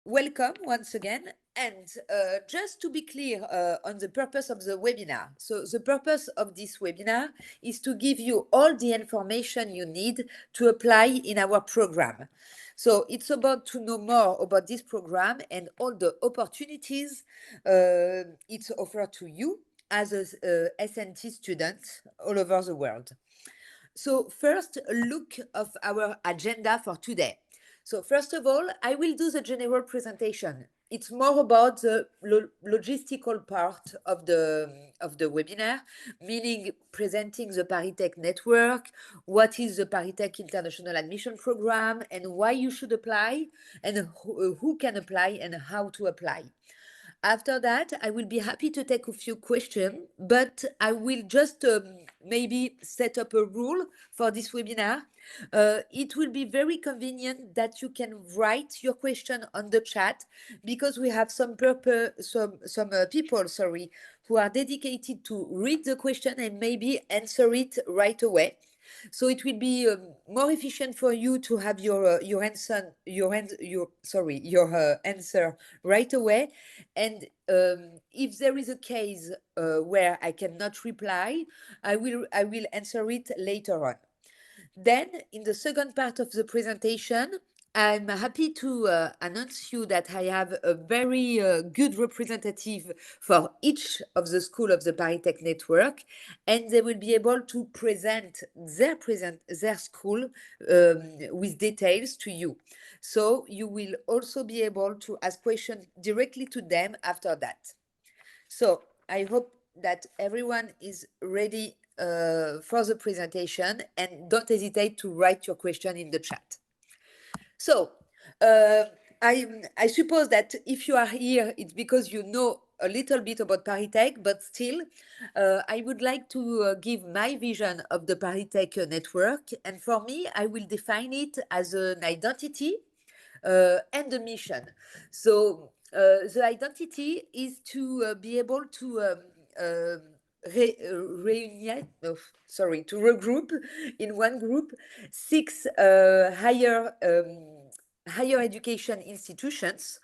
welcome once again. And just to be clear on the purpose of the webinar. So the purpose of this webinar is to give you all the information you need to apply in our program. So it's about to know more about this program and all the opportunities it's offered to you as a SNT student all over the world. So first, a look of our agenda for today. So first of all, I will do the general presentation. It's more about the logistical part of the webinar, meaning presenting the ParisTech network, what is the ParisTech International Admission Program, and why you should apply, and who can apply and how to apply. After that, I will be happy to take a few questions, but I will just maybe set up a rule for this webinar. It will be very convenient that you can write your question on the chat because we have some people, who are dedicated to read the question and maybe answer it right away. So it will be more efficient for you to have your answer right away. And if there is a case where I cannot reply, I will answer it later on. Then, in the second part of the presentation, I'm happy to announce you that I have a very good representative for each of the school of the ParisTech network, and they will be able to present their school with details to you. So you will also be able to ask questions directly to them after that. So I hope that everyone is ready for the presentation, and don't hesitate to write your question in the chat. So I suppose that if you are here, it's because you know a little bit about ParisTech, but still, I would like to give my vision of the ParisTech network. And for me, I will define it as an identity and a mission. So the identity is to be able to to regroup in one group 6 higher education institutions,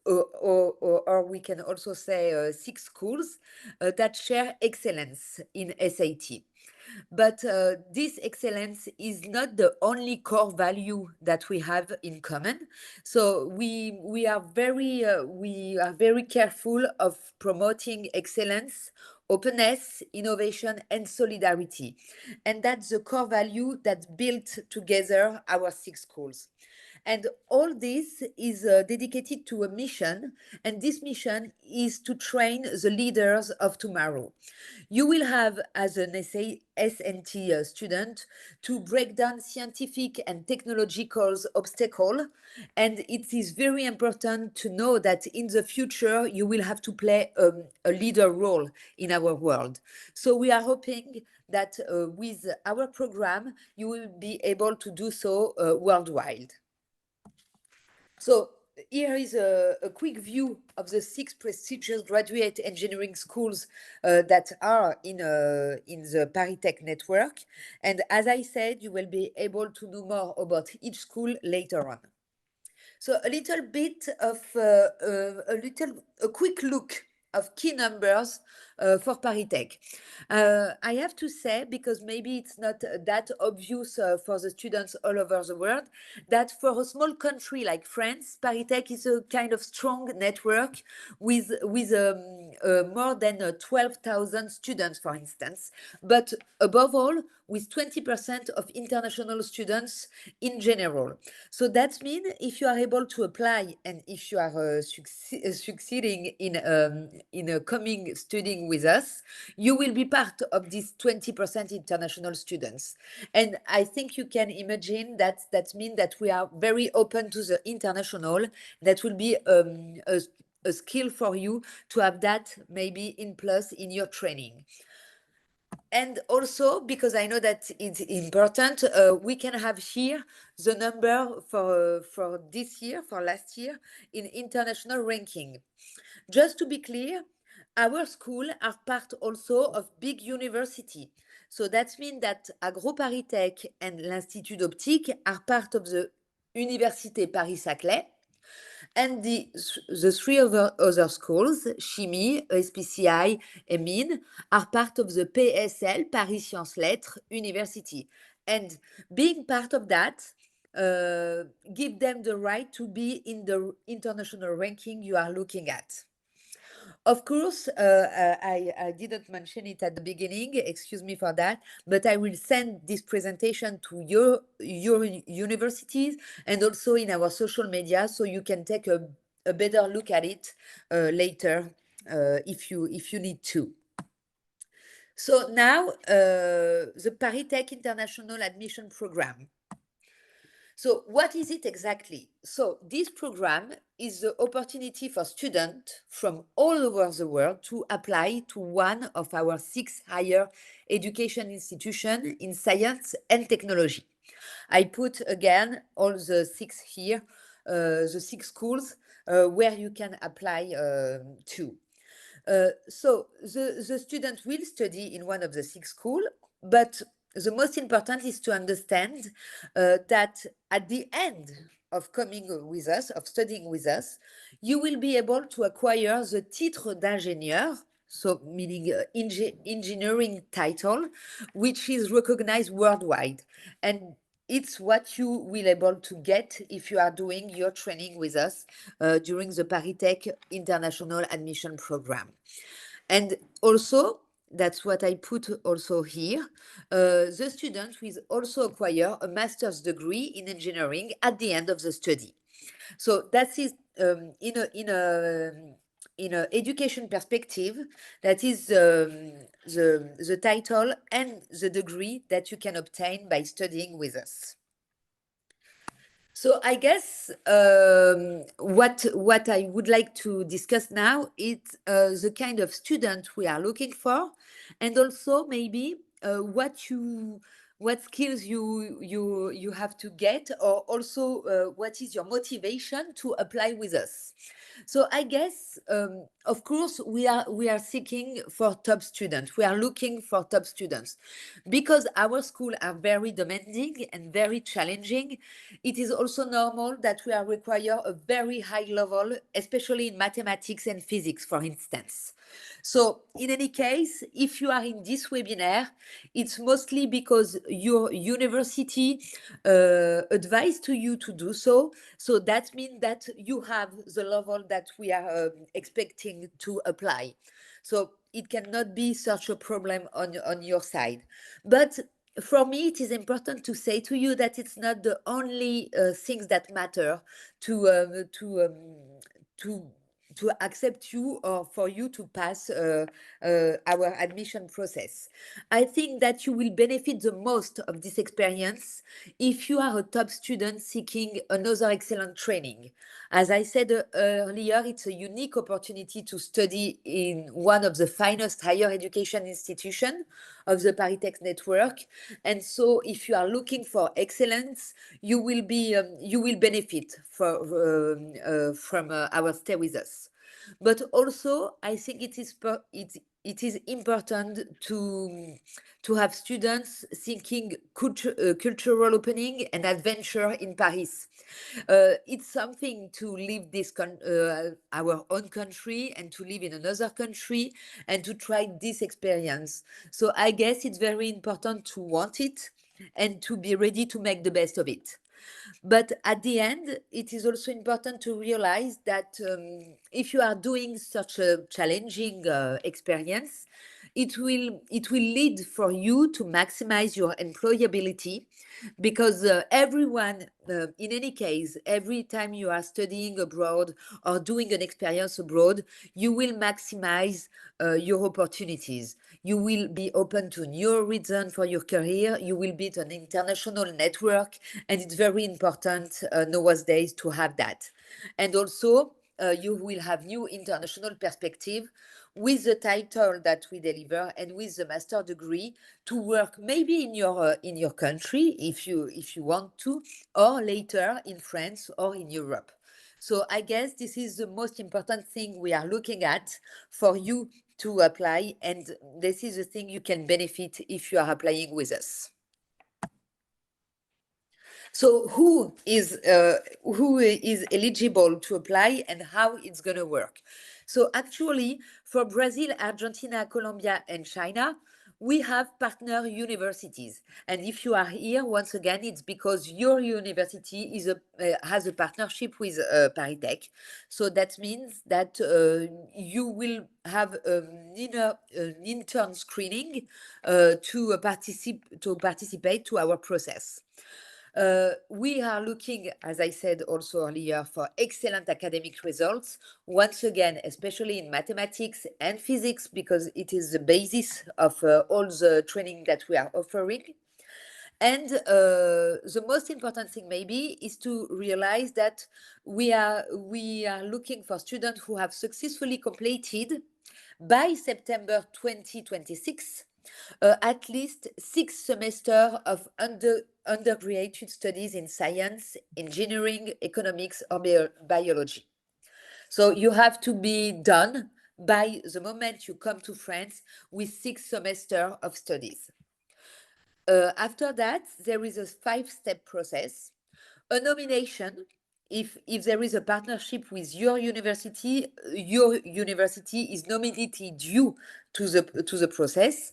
or we can also say 6 schools that share excellence in SAT. But this excellence is not the only core value that we have in common. So we are very careful of promoting excellence, openness, innovation, and solidarity. And that's the core value that built together our 6 schools. And all this is dedicated to a mission, and this mission is to train the leaders of tomorrow. You will have, as an SNT student, to break down scientific and technological obstacles, and it is very important to know that in the future you will have to play a leader role in our world. So we are hoping that with our program, you will be able to do so worldwide. So here is a quick view of the 6 prestigious graduate engineering schools that are in the ParisTech network. And as I said, you will be able to know more about each school later on. So a little bit of a quick look of key numbers for ParisTech. I have to say, because maybe it's not that obvious for the students all over the world, that for a small country like France, ParisTech is a kind of strong network with more than 12,000 students, for instance, but above all, with 20% of international students in general. So that means if you are able to apply and if you are succeeding in coming studying with us, you will be part of these 20% international students. And I think you can imagine that means that we are very open to the international. That will be a skill for you to have that maybe in plus in your training. And also, because I know that it's important, we can have here the number for this year, for last year, in international ranking. Just to be clear, our school are part also of big university. So that means that AgroParisTech and l'Institut d'Optique are part of the Université Paris-Saclay. And the three other schools, Chimie, ESPCI, and Mines, are part of the PSL, Paris Sciences Lettres University. And being part of that, give them the right to be in the international ranking you are looking at. Of course, I didn't mention it at the beginning, excuse me for that, but I will send this presentation to your universities and also in our social media so you can take a better look at it later if you need to. So now, the ParisTech International Admission Program. So what is it exactly? So this program is the opportunity for students from all over the world to apply to one of our 6 higher education institutions in science and technology. I put again all the 6 here, the 6 schools where you can apply to. So the student will study in one of the 6 schools, but the most important is to understand that at the end of coming with us, of studying with us, you will be able to acquire the titre d'ingénieur, so meaning engineering title, which is recognized worldwide. And it's what you will able to get if you are doing your training with us during the ParisTech International Admission Program. And also, that's what I put also here, the student will also acquire a master's degree in engineering at the end of the study. So that is in a education perspective, that is the title and the degree that you can obtain by studying with us. So I guess what I would like to discuss now is the kind of student we are looking for, and also maybe what skills you have to get, or also what is your motivation to apply with us. So I guess, of course, we are seeking for top students. We are looking for top students because our schools are very demanding and very challenging. It is also normal that we are require a very high level, especially in mathematics and physics, for instance. So in any case, if you are in this webinar, it's mostly because your university advised to you to do so. So that means that you have the level that we are expecting to apply. So it cannot be such a problem on your side. But for me, it is important to say to you that it's not the only things that matter to accept you or for you to pass our admission process. I think that you will benefit the most of this experience if you are a top student seeking another excellent training. As I said earlier, it's a unique opportunity to study in one of the finest higher education institutions of the ParisTech network. And so if you are looking for excellence, you will benefit from our stay with us. But also, I think it is important to have students seeking cultural opening and adventure in Paris. It's something to leave our own country and to live in another country and to try this experience. So I guess it's very important to want it and to be ready to make the best of it. But at the end, it is also important to realize that if you are doing such a challenging experience, it will lead for you to maximize your employability, because everyone, in any case, every time you are studying abroad or doing an experience abroad, you will maximize your opportunities. You will be open to new horizons for your career. You will build an international network, and it's very important nowadays to have that. And also, you will have new international perspective with the title that we deliver and with the master degree to work maybe in your country if you want to, or later in France or in Europe. So I guess this is the most important thing we are looking at for you to apply, and this is the thing you can benefit if you are applying with us. So who is eligible to apply and how it's going to work? So actually, for Brazil, Argentina, Colombia, and China, we have partner universities. And if you are here, once again, it's because your university has a partnership with ParisTech. So that means that you will have an intern screening to participate to our process. We are looking, as I said also earlier, for excellent academic results. Once again, especially in mathematics and physics, because it is the basis of all the training that we are offering. And the most important thing maybe is to realize that we are looking for students who have successfully completed by September 2026 at least 6 semesters of undergraduate studies in science, engineering, economics, or biology. So you have to be done by the moment you come to France with 6 semesters of studies. After that, there is a 5-step process. A nomination. If there is a partnership with your university is nominated due to the process.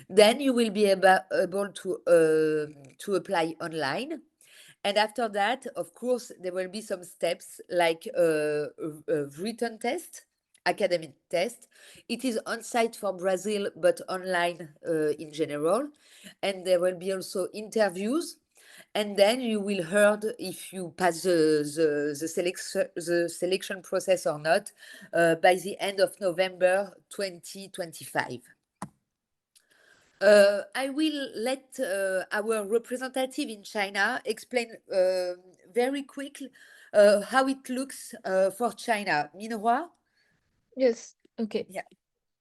Then you will be able to apply online. And after that, of course, there will be some steps like a written test, academic test. It is on site for Brazil, but online in general. And there will be also interviews. And then you will heard if you pass the selection process or not by the end of November 2025. I will let our representative in China explain very quickly how it looks for China. Minhua? Yes. Okay. Yeah.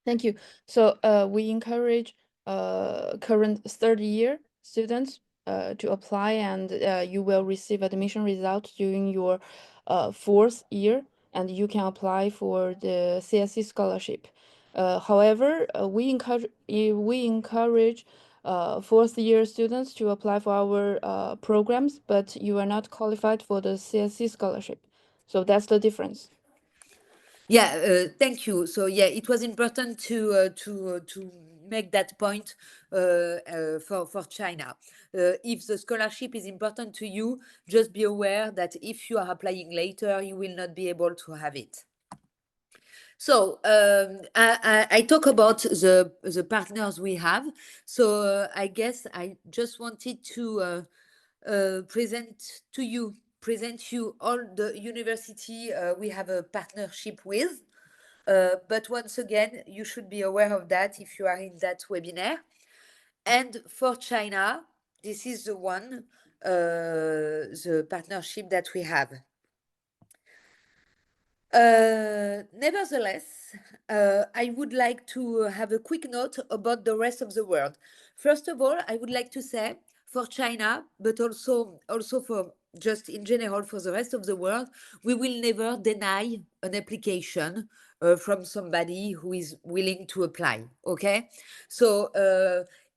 Thank you. So we encourage current third year students to apply, and you will receive admission results during your fourth year, and you can apply for the CSC scholarship. However, we encourage fourth year students to apply for our programs, but you are not qualified for the CSC scholarship. So that's the difference. Yeah, thank you. So yeah, it was important to make that point for China. If the scholarship is important to you, just be aware that if you are applying later, you will not be able to have it. So I talk about the partners we have. So I guess I just wanted to present you all the university we have a partnership with. But once again, you should be aware of that if you are in that webinar. And for China, this is the partnership that we have. Nevertheless, I would like to have a quick note about the rest of the world. First of all, I would like to say for China, but also for just in general for the rest of the world, we will never deny an application from somebody who is willing to apply. Okay, so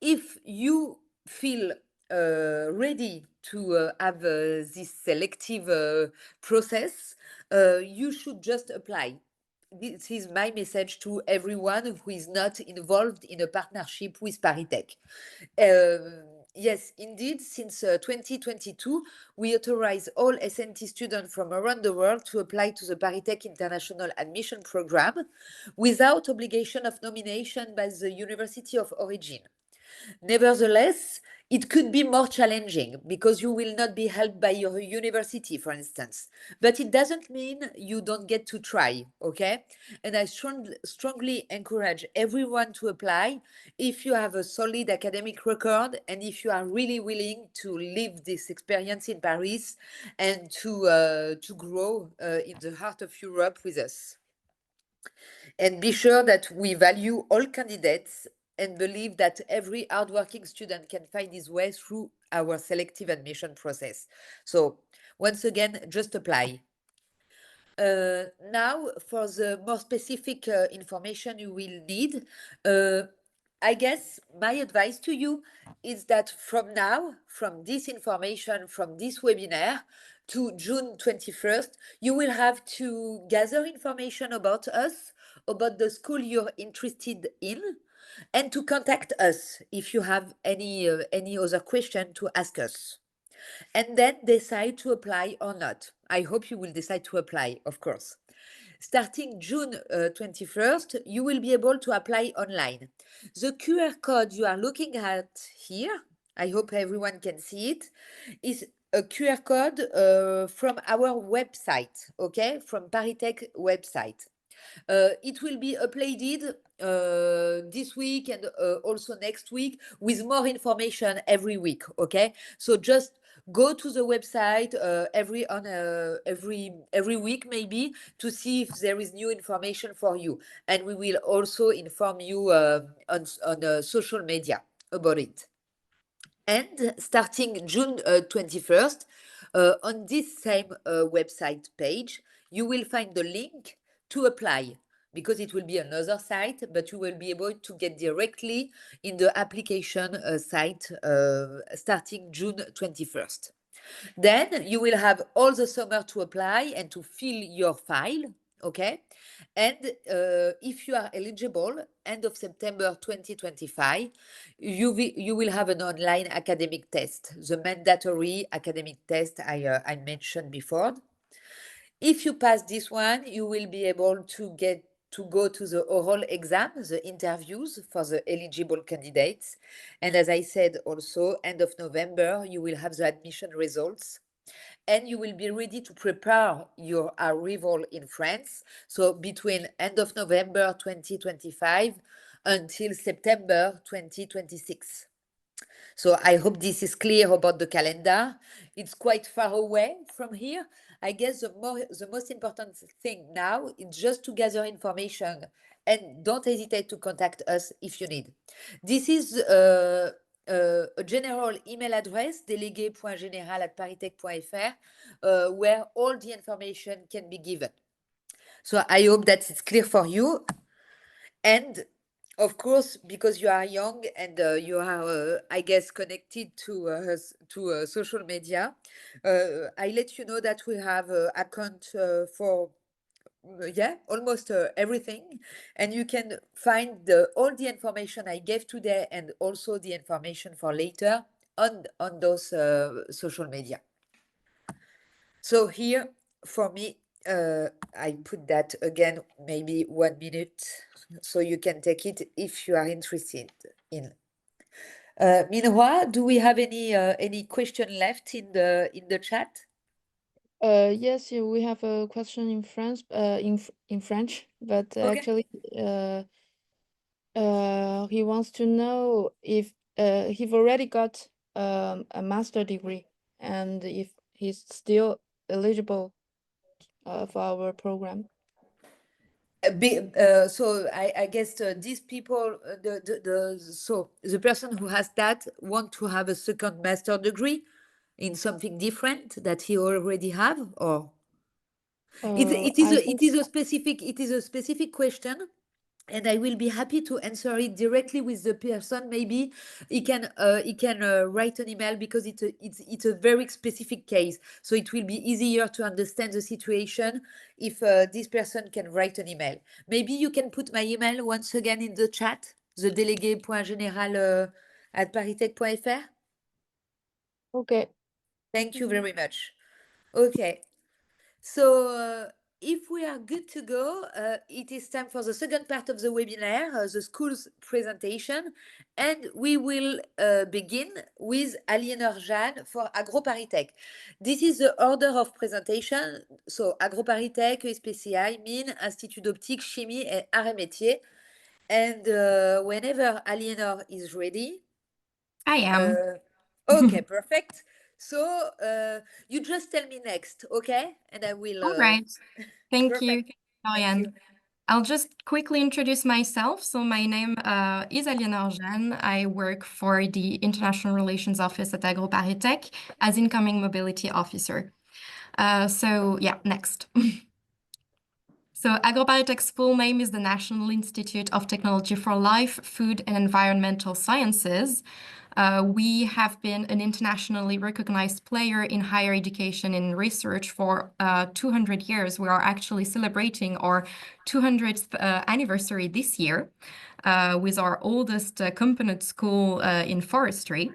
if you feel ready to have this selective process, you should just apply. This is my message to everyone who is not involved in a partnership with ParisTech. Yes, indeed, since 2022, we authorize all SNT students from around the world to apply to the ParisTech International Admission Program without obligation of nomination by the University of Origin. Nevertheless, it could be more challenging because you will not be helped by your university, for instance. But it doesn't mean you don't get to try, okay? And I strongly encourage everyone to apply if you have a solid academic record and if you are really willing to live this experience in Paris and to grow in the heart of Europe with us. And be sure that we value all candidates and believe that every hardworking student can find his way through our selective admission process. So once again, just apply. Now, for the more specific information you will need, I guess my advice to you is that from now, from this information, from this webinar to June 21st, you will have to gather information about us, about the school you're interested in, and to contact us if you have any other question to ask us. And then decide to apply or not. I hope you will decide to apply, of course. Starting June 21st, you will be able to apply online. The QR code you are looking at here, I hope everyone can see it, is a QR code from our website, okay, from ParisTech website. It will be uploaded this week and also next week with more information every week, okay? So just go to the website every week maybe to see if there is new information for you, and we will also inform you on social media about it. And starting June 21st, on this same website page, you will find the link to apply, because it will be another site, but you will be able to get directly in the application site starting June 21st. Then you will have all the summer to apply and to fill your file, okay? And if you are eligible, end of September 2025, you will have an online academic test, the mandatory academic test I mentioned before. If you pass this one, you will be able to go to the oral exam, the interviews for the eligible candidates. And as I said, also, end of November, you will have the admission results, and you will be ready to prepare your arrival in France. So between end of November 2025 until September 2026. So I hope this is clear about the calendar. It's quite far away from here. I guess the most important thing now is just to gather information, and don't hesitate to contact us if you need. This is a general email address, délégué.général@paritech.fr, where all the information can be given. So I hope that it's clear for you. And of course, because you are young and you are, I guess, connected to social media, I let you know that we have an account for almost everything, and you can find all the information I gave today and also the information for later on those social media. So here, for me, I put that again, maybe 1 minute, so you can take it if you are interested in. Minhua, do we have any question left in the chat? Yes, we have a question in French, in French, but Okay. actually, he wants to know if he've already got a master degree and if he's still eligible for our program. So I guess these people, so the person who has that want to have a second master degree in something different that he already have, or it is a specific question, and I will be happy to answer it directly with the person. Maybe he can write an email, because it's a very specific case, so it will be easier to understand the situation if this person can write an email. Maybe you can put my email once again in the chat, the délégué.général@paritech.fr. Okay. Thank you very much. Okay. So if we are good to go, it is time for the second part of the webinar, the school's presentation, and we will begin with Aliénor Jeanne for AgroParisTech. This is the order of presentation. So AgroParisTech, ESPCI, Mines, Institut d'Optique, Chimie, and Métiers. And whenever Aliénor is ready. I am. Okay, perfect. So you just tell me next, okay? And I will. All right. Thank Perfect. you, Marianne. I'll just quickly introduce myself. So my name is Aliénor Jeanne. I work for the International Relations Office at AgroParisTech as Incoming Mobility Officer. So yeah, next. So AgroParisTech's full name is the National Institute of Technology for Life, Food and Environmental Sciences. We have been an internationally recognized player in higher education and research for 200 years. We are actually celebrating our 200th anniversary this year with our oldest component school in forestry.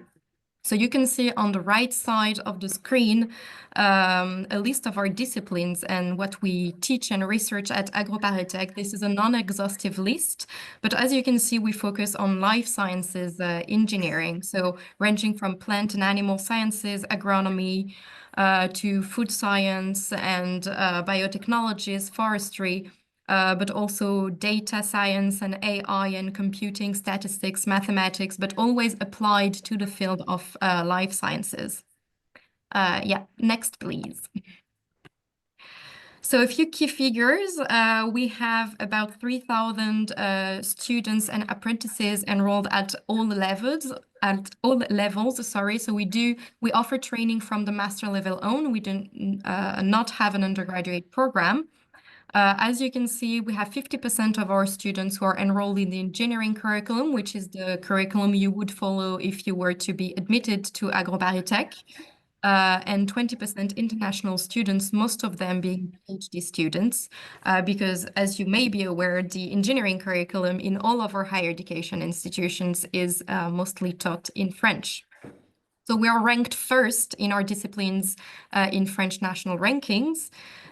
So you can see on the right side of the screen a list of our disciplines and what we teach and research at AgroParisTech. This is a non-exhaustive list, but as you can see, we focus on life sciences engineering, so ranging from plant and animal sciences, agronomy, to food science and biotechnologies, forestry, but also data science and AI and computing, statistics, mathematics, but always applied to the field of life sciences. Yeah, next, please. So a few key figures. We have about 3,000 students and apprentices enrolled at all levels. Sorry. So we offer training from the master level on. We do not have an undergraduate program. As you can see, we have 50% of our students who are enrolled in the engineering curriculum, which is the curriculum you would follow if you were to be admitted to AgroParisTech, and 20% international students, most of them being PhD students, because as you may be aware, the engineering curriculum in all of our higher education institutions is mostly taught in French. So we are ranked first in our disciplines in French national rankings.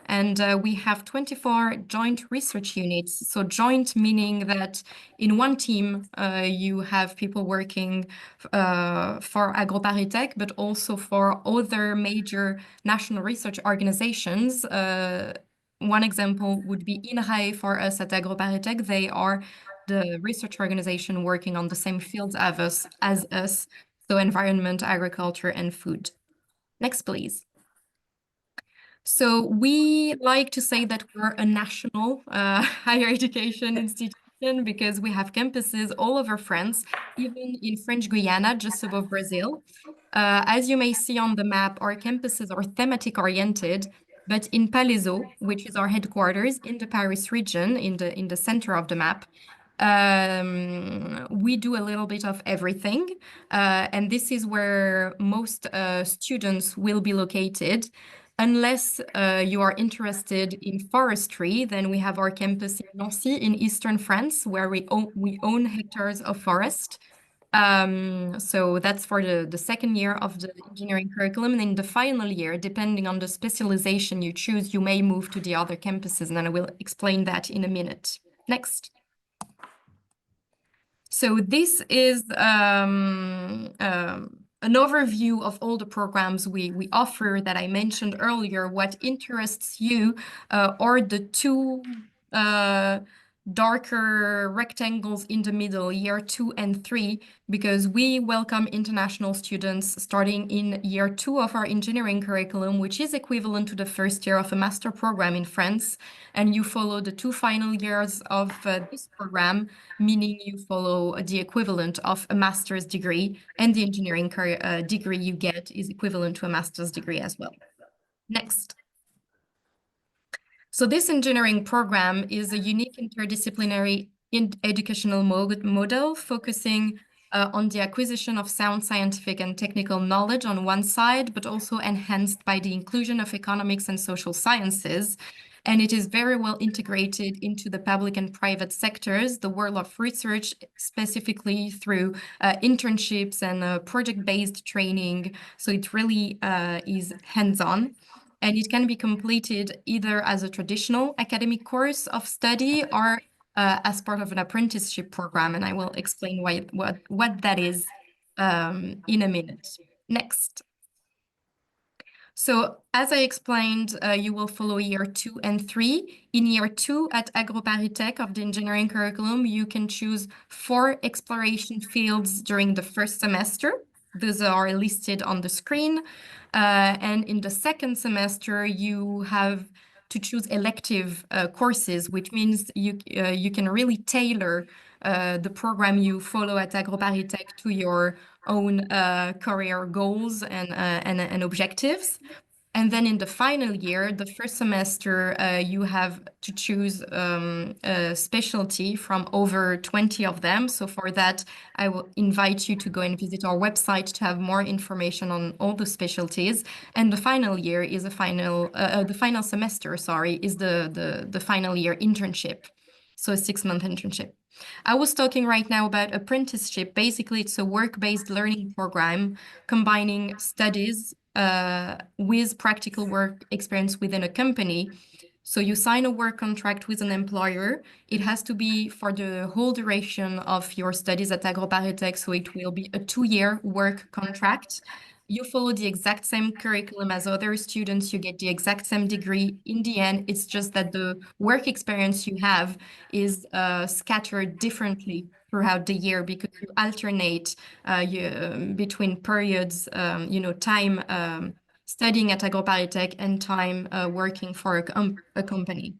And we have 24 joint research units. So joint meaning that in one team, you have people working for AgroParisTech, but also for other major national research organizations. One example would be INRAE for us at AgroParisTech. They are the research organization working on the same fields as us, so environment, agriculture, and food. Next, please. So we like to say that we're a national higher education institution because we have campuses all over France, even in French Guiana, just above Brazil. As you may see on the map, our campuses are thematic oriented, but in Palaiseau, which is our headquarters in the Paris region, in the center of the map, we do a little bit of everything. And this is where most students will be located. Unless you are interested in forestry, then we have our campus in Nancy in eastern France, where we own hectares of forest. So that's for the second year of the engineering curriculum. And in the final year, depending on the specialization you choose, you may move to the other campuses, and I will explain that in a minute. Next. So this is an overview of all the programs we offer that I mentioned earlier. What interests you are the two darker rectangles in the middle, year 2 and 3, because we welcome international students starting in year 2 of our engineering curriculum, which is equivalent to the first year of a master program in France. And you follow the 2 final years of this program, meaning you follow the equivalent of a master's degree, and the engineering degree you get is equivalent to a master's degree as well. Next. So this engineering program is a unique interdisciplinary educational model focusing on the acquisition of sound scientific and technical knowledge on one side, but also enhanced by the inclusion of economics and social sciences. And it is very well integrated into the public and private sectors, the world of research, specifically through internships and project-based training. So it really is hands-on. And it can be completed either as a traditional academic course of study or as part of an apprenticeship program. And I will explain what that is in a minute. Next. So as I explained, you will follow year 2 and 3. In year 2 at AgroParisTech of the engineering curriculum, you can choose 4 exploration fields during the first semester. Those are listed on the screen. And in the second semester, you have to choose elective courses, which means you can really tailor the program you follow at AgroParisTech to your own career goals and objectives. And then in the final year, the first semester, you have to choose a specialty from over 20 of them. So for that, I will invite you to go and visit our website to have more information on all the specialties. And the final year is the final semester, sorry, is the final year internship. So a 6-month internship. I was talking right now about apprenticeship. Basically, it's a work-based learning program combining studies with practical work experience within a company. So you sign a work contract with an employer. It has to be for the whole duration of your studies at AgroParisTech. So it will be a 2-year work contract. You follow the exact same curriculum as other students. You get the exact same degree. In the end, it's just that the work experience you have is scattered differently throughout the year because you alternate between periods, time studying at AgroParisTech and time working for a company.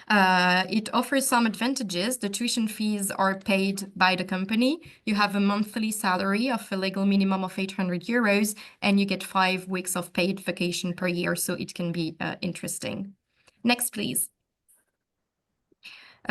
It offers some advantages. The tuition fees are paid by the company. You have a monthly salary of a legal minimum of 800 euros, and you get 5 weeks of paid vacation per year, so it can be interesting. Next, please.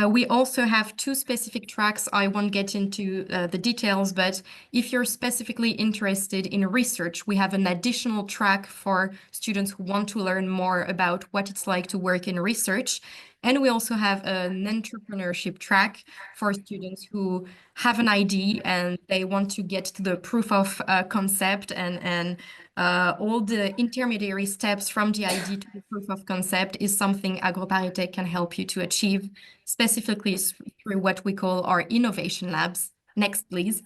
We also have 2 specific tracks. I won't get into the details, but if you're specifically interested in research, we have an additional track for students who want to learn more about what it's like to work in research. And we also have an entrepreneurship track for students who have an idea and they want to get to the proof of concept and all the intermediary steps from the idea to the proof of concept is something AgroParisTech can help you to achieve, specifically through what we call our innovation labs. Next, please.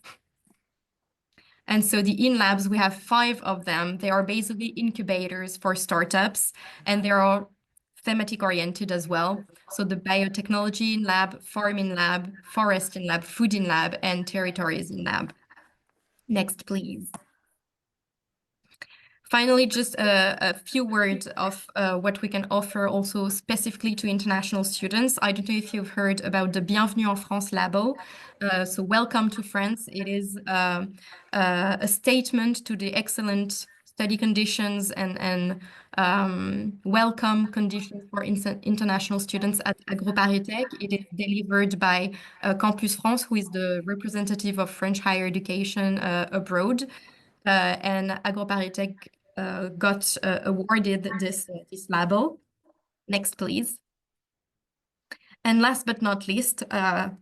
And so the in-labs, we have 5 of them. They are basically incubators for startups, and they are thematic oriented as well. So the biotechnology in lab, farming lab, forest in lab, food in lab, and territories in lab. Next, please. Finally, just a few words of what we can offer also specifically to international students. I don't know if you've heard about the Bienvenue en France label. So welcome to France. It is a statement to the excellent study conditions and welcome conditions for international students at AgroParisTech. It is delivered by Campus France, who is the representative of French higher education abroad. And AgroParisTech got awarded this label. Next, please. And last but not least,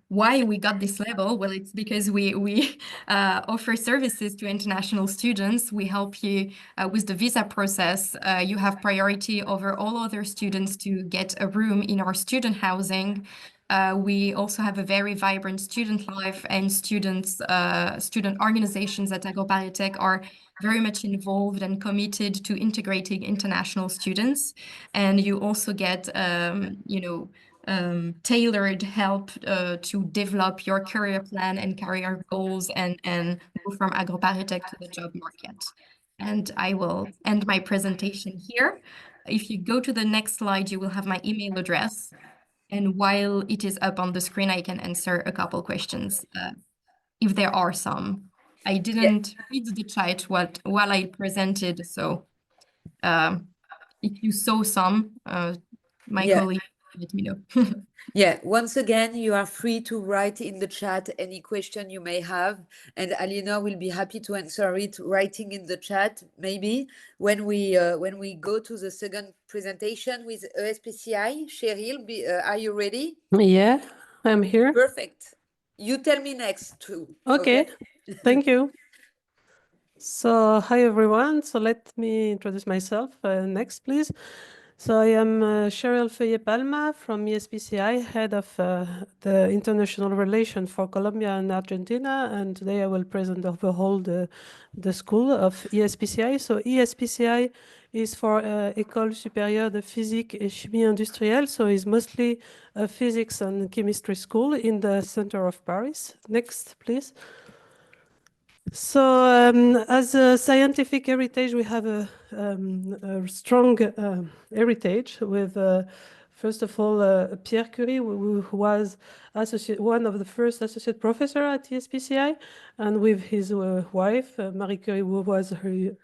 why we got this label? Well, it's because we offer services to international students. We help you with the visa process. You have priority over all other students to get a room in our student housing. We also have a very vibrant student life, and student organizations at AgroParisTech are very much involved and committed to integrating international students. And you also get, tailored help to develop your career plan and career goals and go from AgroParisTech to the job market. And I will end my presentation here. If you go to the next slide, you will have my email address. And while it is up on the screen, I can answer a couple questions if there are some. I didn't read the chat while I presented, so if you saw some, my colleague let me know. Yeah, once again, you are free to write in the chat any question you may have, and Alina will be happy to answer it writing in the chat. Maybe when we go to the second presentation with ESPCI, Cheryl, are you ready? Yeah, I'm here. Perfect. You tell me next too. Okay. Thank you. So, hi everyone. So let me introduce myself. Next, please. So I am Cheryl Feuillet-Palma from ESPCI, head of the international relation for Colombia and Argentina. And today I will present overall the school of ESPCI. So ESPCI is for École Supérieure de Physique et Chimie Industrielle. So it's mostly a physics and chemistry school in the center of Paris. Next, please. So as a scientific heritage, we have a strong heritage with, first of all, Pierre Curie, who was one of the first associate professor at ESPCI, and with his wife, Marie Curie, who was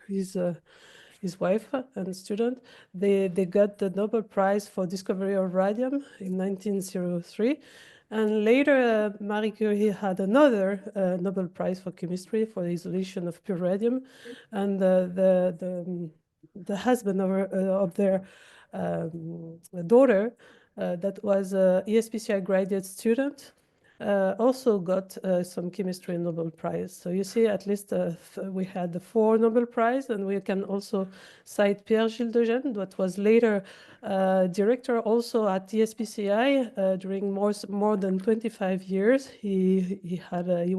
his his wife and student, they got the Nobel Prize for discovery of radium in 1903. And later, Marie Curie had another Nobel Prize for chemistry for the isolation of pure radium. And the husband of their daughter, that was an ESPCI graduate student, also got some chemistry Nobel Prize. So you see, at least we had the 4 Nobel Prize, and we can also cite Pierre-Gilles de Gennes, that was later director also at ESPCI during more than 25 years. He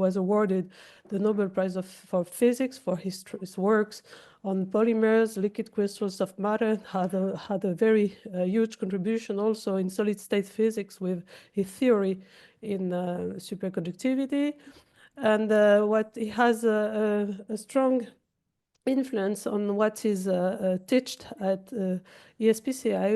was awarded the Nobel Prize for Physics for his works on polymers, liquid crystals of matter, had a very huge contribution also in solid state physics with his theory in superconductivity. And what he has a strong influence on what is taught at ESPCI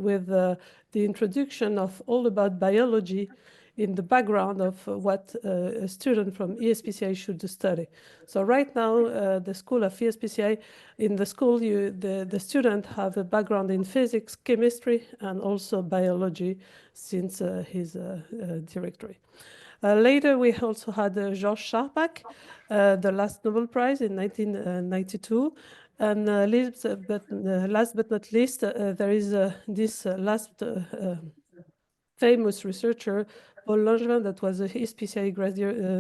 with the introduction of all about biology in the background of what a student from ESPCI should study. So right now, the school of ESPCI, in the school, the student have a background in physics, chemistry, and also biology since his directory. Later, we also had Georges Charpak, the last Nobel Prize in 1992. And last but not least, there is this last famous researcher, Paul Langevin, that was a ESPCI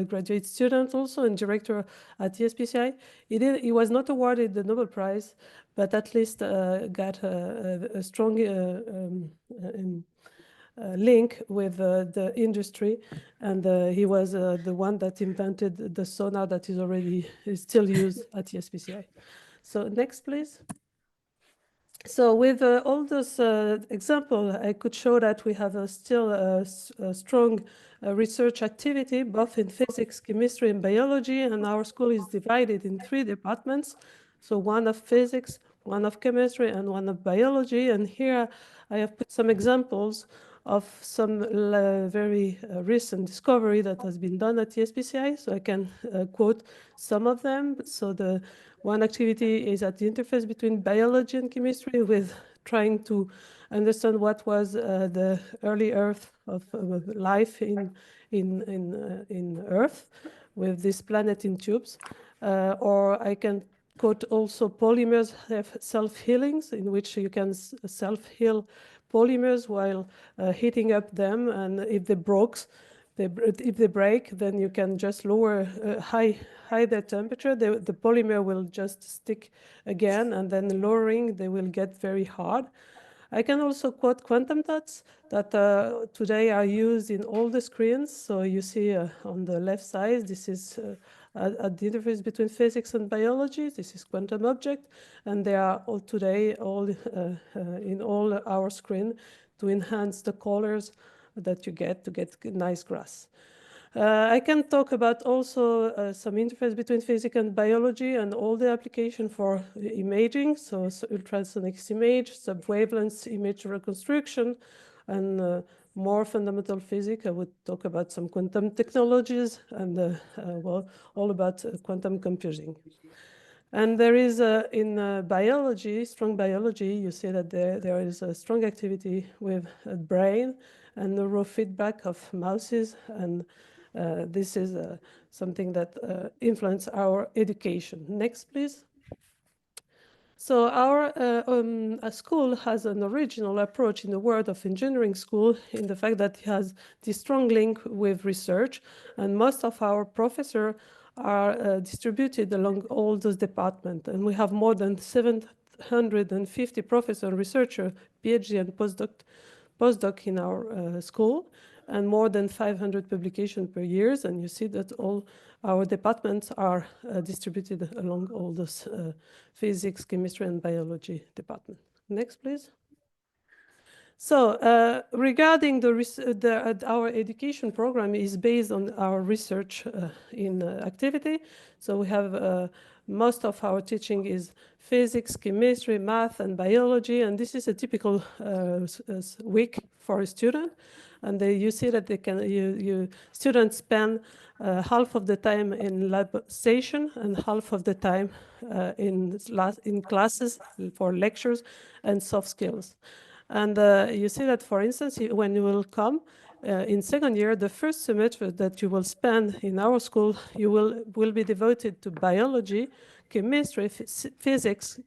graduate student also and director at ESPCI. He was not awarded the Nobel Prize, but at least got a strong link with the industry, and he was the one that invented the sonar that is still used at ESPCI. So next, please. So with all those examples, I could show that we have still a strong research activity, both in physics, chemistry, and biology, and our school is divided in 3 departments. So one of physics, one of chemistry, and one of biology. And here I have put some examples of some very recent discovery that has been done at ESPCI. So I can quote some of them. So the one activity is at the interface between biology and chemistry, with trying to understand what was the early Earth of life in Earth, with this planet in tubes. Or I can quote also polymers have self-healings, in which you can self-heal polymers while heating up them, and if they break, then you can just lower high the temperature. The polymer will just stick again, and then lowering, they will get very hard. I can also quote quantum dots that today are used in all the screens. So you see on the left side, this is at the interface between physics and biology. This is quantum object, and they are all today in all our screen to enhance the colors that you get to get nice grass. I can talk about also some interface between physics and biology and all the application for imaging, so ultrasonic image, sub-wavelength image reconstruction, and more fundamental physics. I would talk about some quantum technologies and well, all about quantum computing. And there is, in biology, strong biology, you see that there is a strong activity with brain and neurofeedback of mouses, and this is something that influences our education. Next, please. So our school has an original approach in the world of engineering school, in the fact that it has this strong link with research, and most of our professors are distributed along all those departments. And we have more than 750 professors and researchers, PhD and postdoc in our school, and more than 500 publications per year. And you see that all our departments are distributed along all those physics, chemistry, and biology departments. Next, please. So regarding our education program is based on our research in activity. So we have most of our teaching is physics, chemistry, math, and biology. And this is a typical week for a student. And you see that they can, students spend half of the time in lab station and half of the time in classes for lectures and soft skills. And you see that, for instance, when you will come in second year, the first semester that you will spend in our school, you will be devoted to biology, chemistry, physics,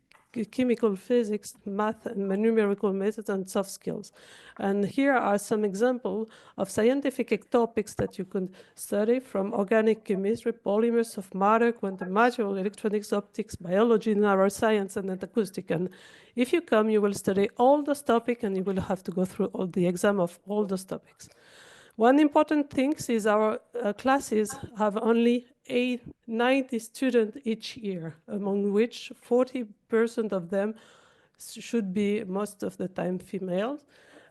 chemical physics, math, and numerical methods, and soft skills. And here are some examples of scientific topics that you can study, from organic chemistry, polymers of matter, quantum material, electronics, optics, biology, neuroscience, and acoustic. And if you come, you will study all those topics, and you will have to go through all the exam of all those topics. One important thing is our classes have only 90 students each year, among which 40% of them should be most of the time females.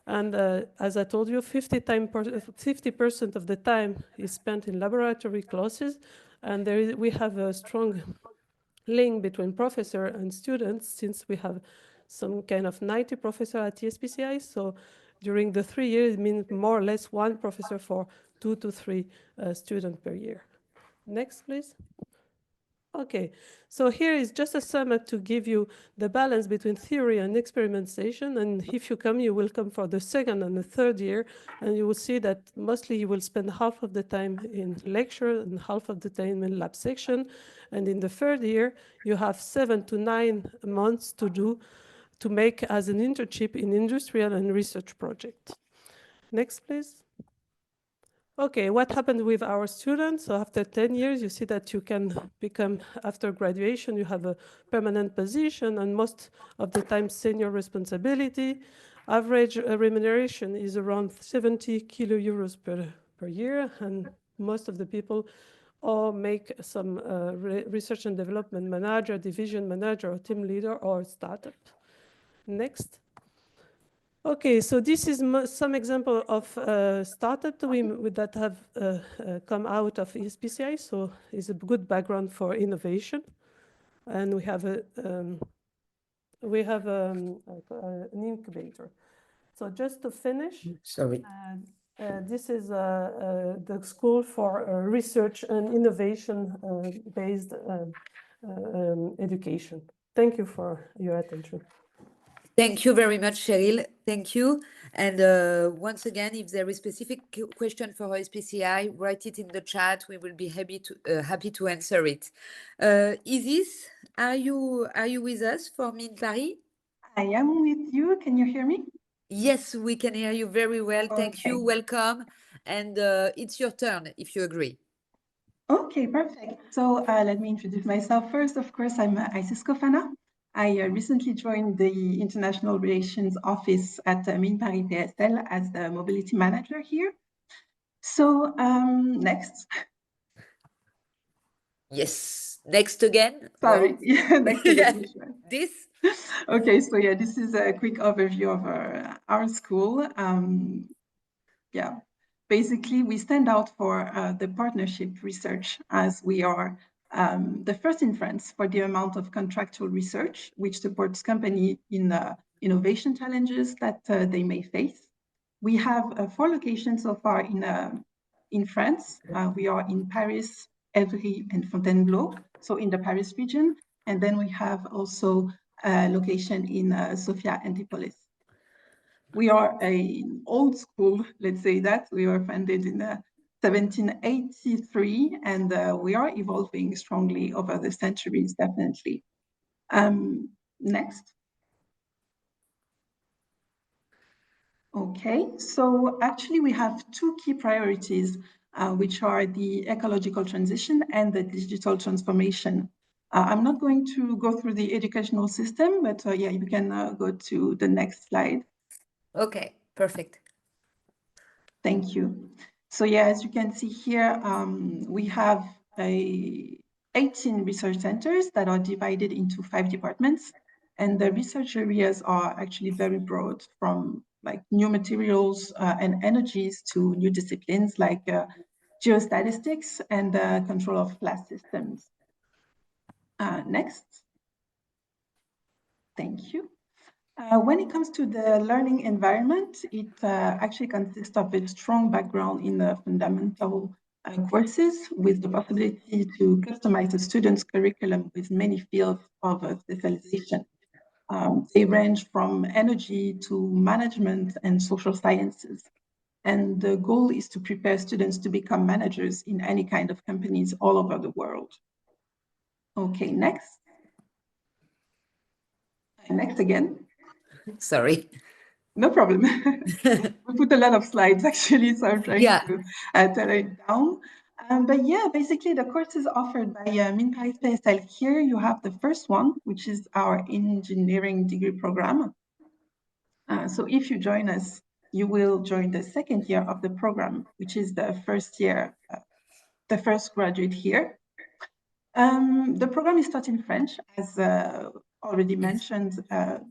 And as I told you, 50% of the time is spent in laboratory classes. And we have a strong link between professor and students, since we have some kind of 90 professors at ESPCI. So during the 3 years, it means more or less one professor for 2 to 3 students per year. Next, please. Okay, so here is just a sum up to give you the balance between theory and experimentation. And if you come, you will come for the second and the third year, and you will see that mostly you will spend half of the time in lecture and half of the time in lab section. And in the third year, you have 7 to 9 months to make as an internship in industrial and research project. Next, please. Okay, what happened with our students? So after 10 years, you see that you can become, after graduation, you have a permanent position, and most of the time senior responsibility. Average remuneration is around 70 kilo euros per year, and most of the people all make some research and development manager, division manager, or team leader, or startup. Next. Okay, so this is some example of startups that have come out of ESPCI. So it's a good background for innovation, and we have an incubator. So just to finish, Sorry. this is the school for research and innovation based education. Thank you for your attention. Thank you very much, Cheryl. Thank you. And once again, if there is specific question for ESPCI, write it in the chat. We will be happy to answer it. Isis, are you with us for Métiers Paris? I am with you. Can you hear me? Yes, we can hear you very well. Thank Okay. you. Welcome. And it's your turn, if you agree. Okay, perfect. So let me introduce myself first. Of course, I'm Isis Kofana. I recently joined the International Relations Office at Métiers Paris PSL as the mobility manager here. So next. Yes. Next again. Sorry. Or... Yeah, next again. This. Okay, so yeah, this is a quick overview of our school. Yeah. Basically, we stand out for the partnership research, as we are the first in France for the amount of contractual research, which supports companies in innovation challenges that they may face. We have 4 locations so far in France. We are in Paris, Évry, and Fontainebleau, so in the Paris region. And then we have also a location in Sophia Antipolis. We are an old school, let's say that. We were founded in 1783, and we are evolving strongly over the centuries, definitely. Next. Okay, so actually we have 2 key priorities, which are the ecological transition and the digital transformation. I'm not going to go through the educational system, but yeah, you can go to the next slide. Okay, perfect. Thank you. So yeah, as you can see here, we have 18 research centers that are divided into 5 departments. And the research areas are actually very broad, from like new materials and energies to new disciplines like geostatistics and control of class systems. Next. Thank you. When it comes to the learning environment, it actually consists of a strong background in the fundamental courses with the possibility to customize the student's curriculum with many fields of specialization. They range from energy to management and social sciences. And the goal is to prepare students to become managers in any kind of companies all over the world. Okay, next. Next again. Sorry. No problem. We put a lot of slides actually, so I'm trying to tell it down. But yeah, basically the courses offered by Chimie ParisTech here, you have the first one, which is our engineering degree program. So if you join us, you will join the second year of the program, which is the first year, the first graduate here. The program is taught in French, as already mentioned,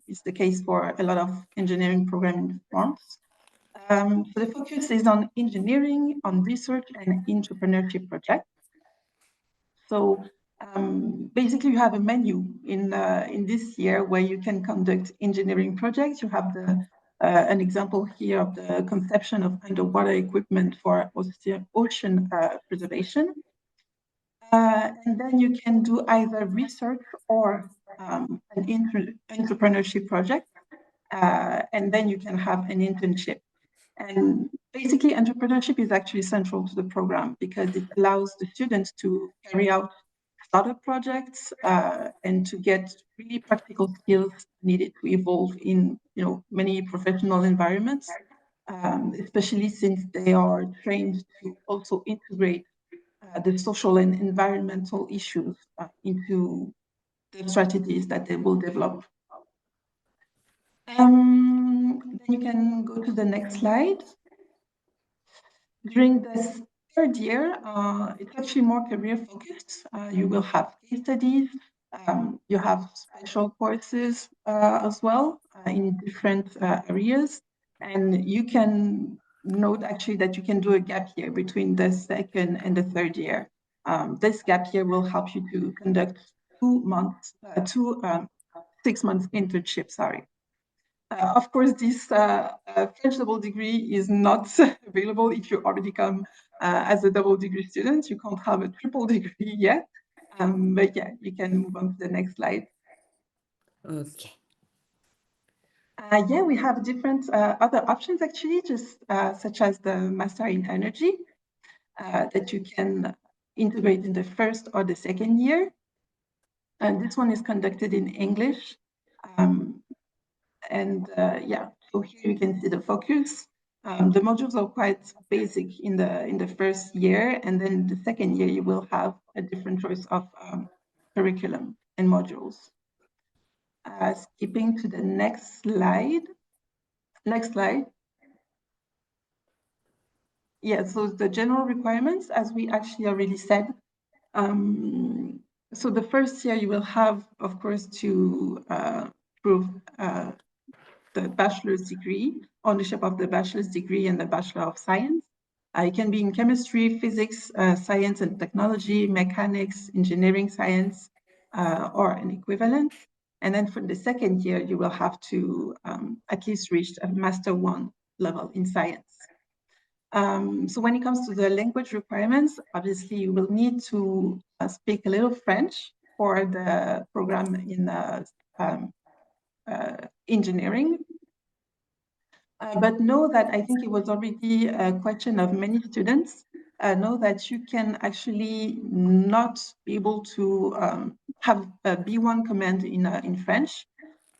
is the case for a lot of engineering programs in France. So the focus is on engineering, on research and entrepreneurship projects. So basically you have a menu in this year where you can conduct engineering projects. You have an example here of the conception of underwater equipment for ocean preservation. And then you can do either research or an entrepreneurship project. And then you can have an internship. And basically, entrepreneurship is actually central to the program because it allows the students to carry out startup projects and to get really practical skills needed to evolve in many professional environments, especially since they are trained to also integrate the social and environmental issues into the strategies that they will develop. Then you can go to the next slide. During this third year, it's actually more career focused. You will have case studies, you have special courses as well in different areas. And you can note actually that you can do a gap year between the second and the third year. This gap year will help you to conduct 2 months, 6 months internship, sorry. Of course, this French double degree is not available if you already come as a double degree student. You can't have a triple degree yet. But yeah, you can move on to the next slide. Okay. Yeah, we have different other options actually, just such as the Master in Energy that you can integrate in the first or the second year. And this one is conducted in English. Yeah, so here you can see the focus. The modules are quite basic in the first year, and then the second year you will have a different choice of curriculum and modules. Skipping to the next slide. Next slide. Yeah, so the general requirements, as we actually already said. So the first year you will have, of course, to prove the bachelor's degree, ownership of the bachelor's degree and the Bachelor of Science. It can be in chemistry, physics, science and technology, mechanics, engineering science, or an equivalent. And then for the second year, you will have to at least reach a Master 1 level in science. So when it comes to the language requirements, obviously you will need to speak a little French for the program in engineering. But know that I think it was already a question of many students. Know that you can actually not be able to have a B1 command in French,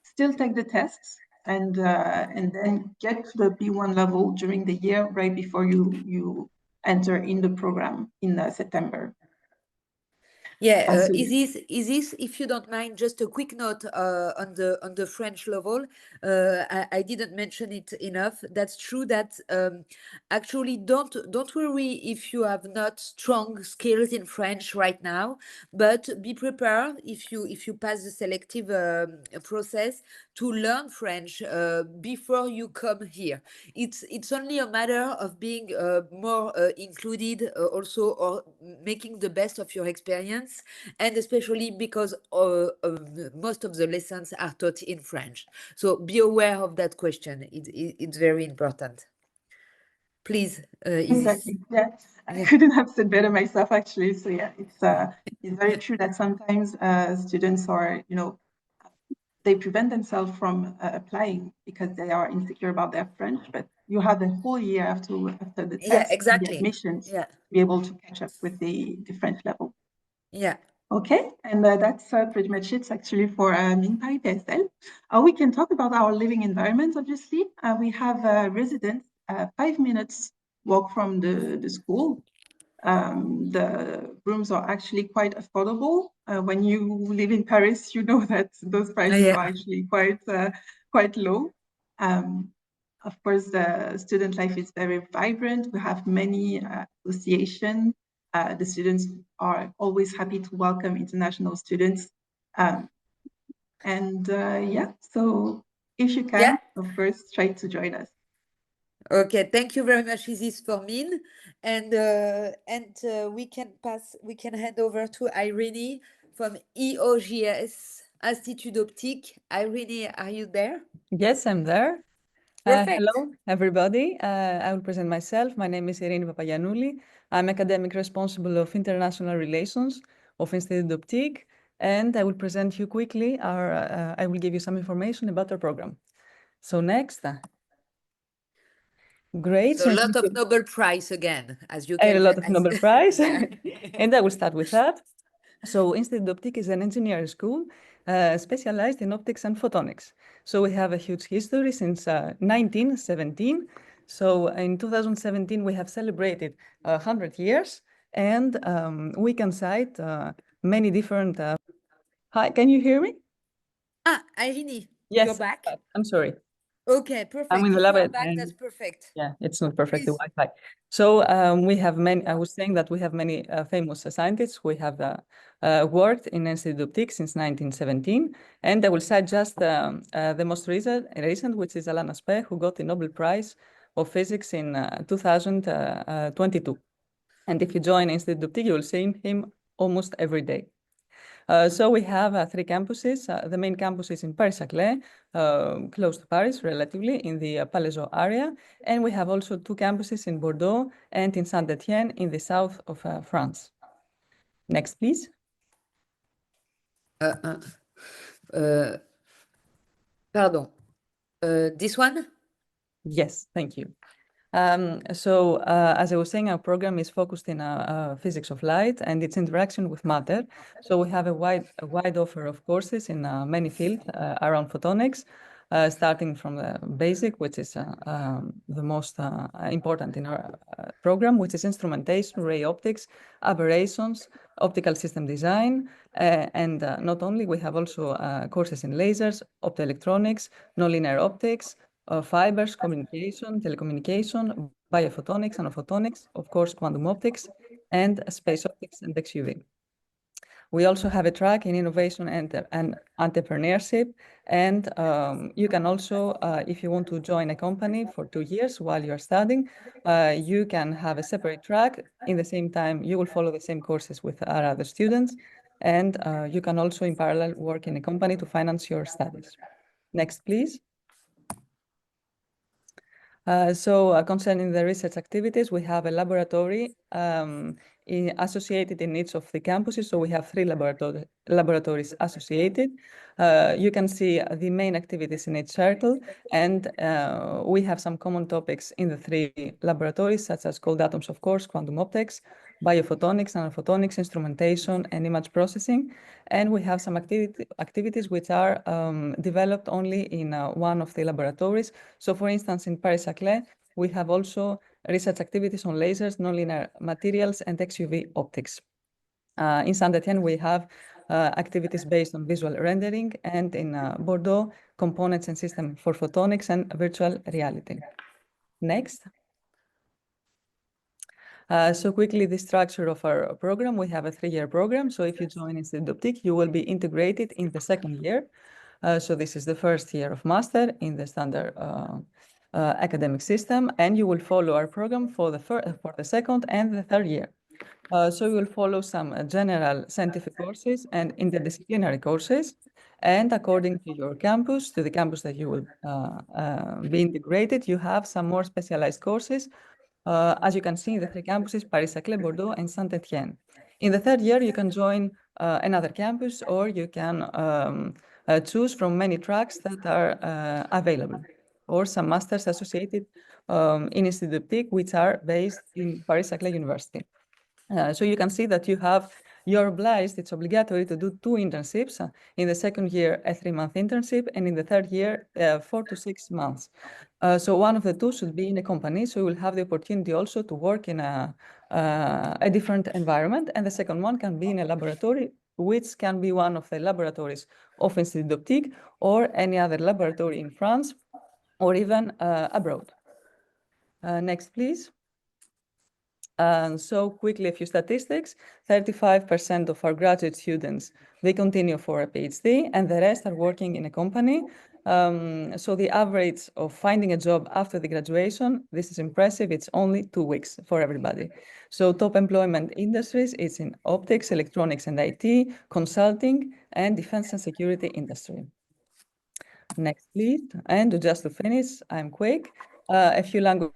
still take the tests, and then get to the B1 level during the year right before you enter in the program in September. Yeah, Absolutely. Isis, if you don't mind, just a quick note on the French level. I didn't mention it enough. That's true that actually don't worry if you have not strong skills in French right now, but be prepared if you pass the selective process to learn French before you come here. It's only a matter of being more included also, or making the best of your experience, and especially because most of the lessons are taught in French. So be aware of that question. It's very important. Please, Isis. Exactly. Yeah, I couldn't have said better myself, actually. So yeah, it's very true that sometimes students are, they prevent themselves from applying because they are insecure about their French. But you have the whole year after the Yeah, test and the exactly. admissions Yeah, to be able to catch up with the French level. yeah. Okay, and that's pretty much it actually for Mine ParisTech. We can talk about our living environment, obviously. We have residents 5 minutes walk from the school. The rooms are actually quite affordable. When you live in Paris, you know that those prices Yeah. are actually quite low. Of course, the student life is very vibrant. We have many associations. The students are always happy to welcome international students. Yeah, so if you can, Yeah. of course, try to join us. Okay, thank you very much, Isis, for Mine, and we can hand over to Irene from EOGS Institut d'Optique. Irene, are you there? Yes, I'm there. Perfect. Hello, everybody. I will present myself. My name is Irini Papagiannouli. I'm academic responsible of international relations of Institut d'Optique, and I will present you quickly I will give you some information about our program. So next. Great. So a lot of Nobel Prize again, as you can. A lot of Nobel Prize, Yeah. and I will start with that. So Institut d'Optique is an engineering school specialized in optics and photonics. So we have a huge history since 1917. So in 2017, we have celebrated 100 years, and we can cite many different... Hi, can you hear me? Irene, Yes, you're back? I'm sorry. Okay, perfect. I'm in the If lab you're back, that's perfect. Yeah, it's not perfectly Please. Wi-Fi. So we have many, I was saying that we have many famous scientists. We have worked in Institut d'Optique since 1917. And I will cite just the most recent, which is Alain Aspect, who got the Nobel Prize of Physics in 2022. And if you join Institut d'Optique, you will see him almost every day. So we have 3 campuses. The main campus is in Paris-Saclay, close to Paris, relatively, in the Palaiseau area. And we have also 2 campuses in Bordeaux and in Saint-Étienne in the south of France. Next, please. Pardon. This one? Yes, thank you. So as I was saying, our program is focused in physics of light and its interaction with matter. So we have a wide offer of courses in many fields around photonics, starting from the basic, which is the most important in our program, which is instrumentation, ray optics, aberrations, optical system design, and not only, we have also courses in lasers, optoelectronics, nonlinear optics, fibers, communication, telecommunication, biophotonics, nanophotonics, of course, quantum optics, and space optics and XUV. We also have a track in innovation and entrepreneurship. And you can also, if you want to join a company for 2 years while you're studying, you can have a separate track. In the same time, you will follow the same courses with our other students. And you can also, in parallel, work in a company to finance your studies. Next, please. So concerning the research activities, we have a laboratory associated in each of the campuses. So we have 3 laboratories associated. You can see the main activities in each circle, and we have some common topics in the 3 laboratories, such as cold atoms, of course, quantum optics, biophotonics, nanophotonics, instrumentation, and image processing. And we have some activities which are developed only in one of the laboratories. So for instance, in Paris-Saclay, we have also research activities on lasers, nonlinear materials, and XUV optics. In Saint-Étienne, we have activities based on visual rendering, and in Bordeaux, components and systems for photonics and virtual reality. Next. So quickly, the structure of our program, we have a 3-year program. So if you join Institut, you will be integrated in the 2nd year. So this is the 1st year of master in the standard academic system, and you will follow our program for the 2nd and the 3rd year. So you will follow some general scientific courses and interdisciplinary courses, and according to your campus, to the campus that you will be integrated, you have some more specialized courses. As you can see in the 3 campuses, Paris-Saclay, Bordeaux, and Saint-Étienne. In the 3rd year, you can join another campus, or you can choose from many tracks that are available, or some masters associated in Institut, which are based in Paris-Saclay University. So you can see that you're obliged, it's obligatory to do 2 internships. In the 2nd year, a 3-month internship, and in the 3rd year, 4 to 6 months. So one of the 2 should be in a company, so you will have the opportunity also to work in a different environment, and the second one can be in a laboratory, which can be one of the laboratories of Institut or any other laboratory in France, or even abroad. Next, please. So quickly, a few statistics. 35% of our graduate students, they continue for a PhD, and the rest are working in a company. So the average of finding a job after the graduation, this is impressive, it's only 2 weeks for everybody. So top employment industries, it's in optics, electronics and IT, consulting, and defense and security industry. Next, please. And just to finish, I'm quick. A few language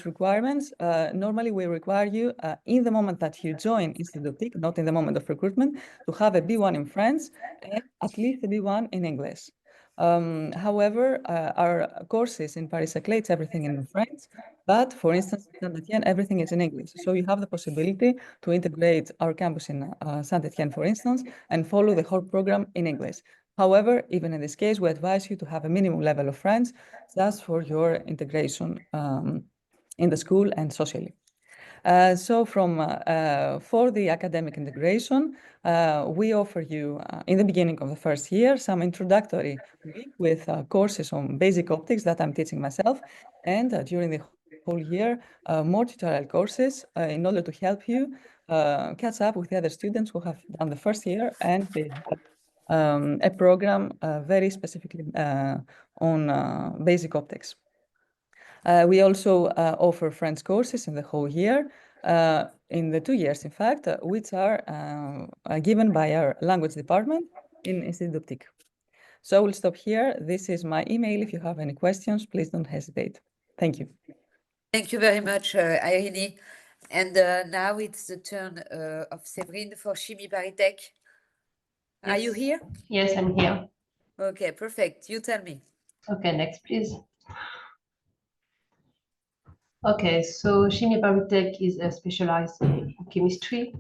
requirements. Normally, we require you in the moment that you join Institut, not in the moment of recruitment, to have a B1 in French and at least a B1 in English. However, our courses in Paris-Saclay, it's everything in French, but for instance, in Saint-Étienne, everything is in English. So you have the possibility to integrate our campus in Saint-Étienne, for instance, and follow the whole program in English. However, even in this case, we advise you to have a minimum level of French just for your integration in the school and socially. So for the academic integration, we offer you in the beginning of the 1st year some introductory week with courses on basic optics that I'm teaching myself, and during the whole year, more tutorial courses in order to help you catch up with the other students who have done the 1st year, and they have a program very specifically on basic optics. We also offer French courses in the whole year, in the 2 years, in fact, which are given by our language department in Institut. So we'll stop here. This is my email. If you have any questions, please don't hesitate. Thank you. Thank you very much, Irene. And now it's the turn of Séverine for Chimie ParisTech. Are you here? Yes, I'm here. Okay, perfect. You tell me. Okay, next, please. Okay, so Chimie ParisTech is specialized in chemistry.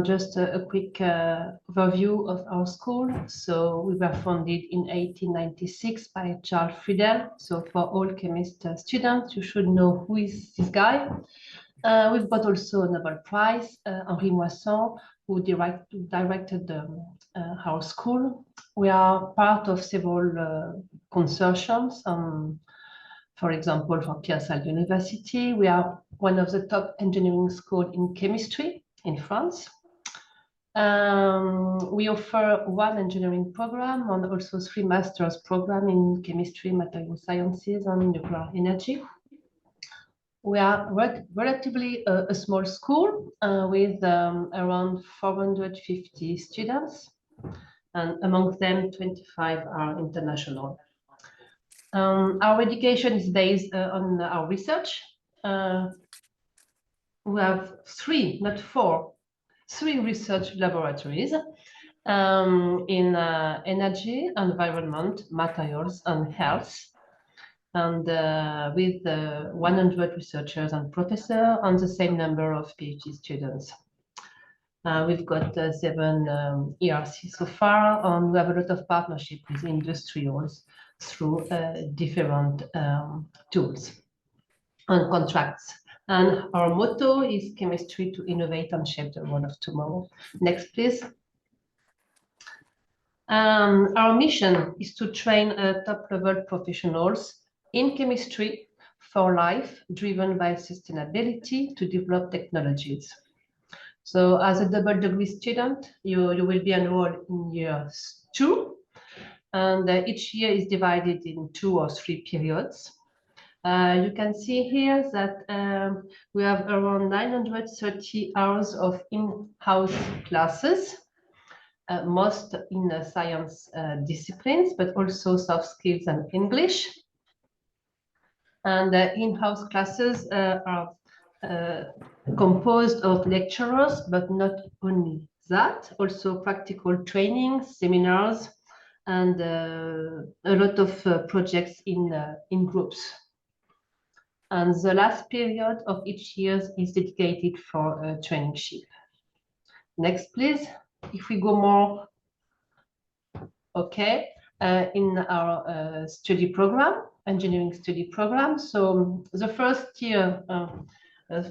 Just a quick overview of our school. So we were founded in 1896 by Charles Friedel. So for all chemist students, you should know who is this guy. We've got also a Nobel Prize, Henri Moisson, who directed our school. We are part of several consortiums. For example, for Pierre University, we are one of the top engineering schools in chemistry in France. We offer 1 engineering program and also 3 master's programs in chemistry, material sciences, and nuclear energy. We are relatively a small school with around 450 students, and amongst them, 25 are international. Our education is based on our research. We have 3, not 4, 3 research laboratories in energy, environment, materials, and health, and with 100 researchers and professors and the same number of PhD students. We've got 7 ERC so far, and we have a lot of partnership with industrials through different tools and contracts And our motto is chemistry to innovate and shape the world of tomorrow. Next, please. Our mission is to train top-level professionals in chemistry for life, driven by sustainability to develop technologies. So as a double degree student, you will be enrolled in years 2, and each year is divided in 2 or 3 periods. You can see here that we have around 930 hours of in-house classes, most in science disciplines, but also soft skills and English. And in-house classes are composed of lecturers, but not only that, also practical training, seminars, and a lot of projects in groups. And the last period of each year is dedicated for traineeship. Next, please. If we go more, okay, in our study program, engineering study program. So the first year,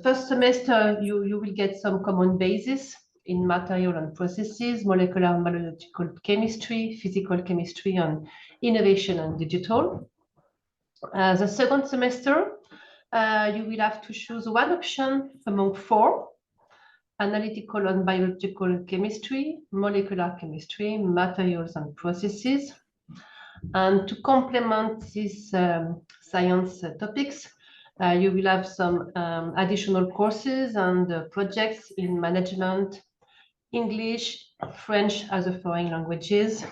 first semester, you will get some common basis in material and processes, molecular and biological chemistry, physical chemistry, and innovation and digital. The second semester, you will have to choose one option among 4: analytical and biological chemistry, molecular chemistry, materials and processes. And to complement these science topics, you will have some additional courses and projects in management, English, French as a foreign languages.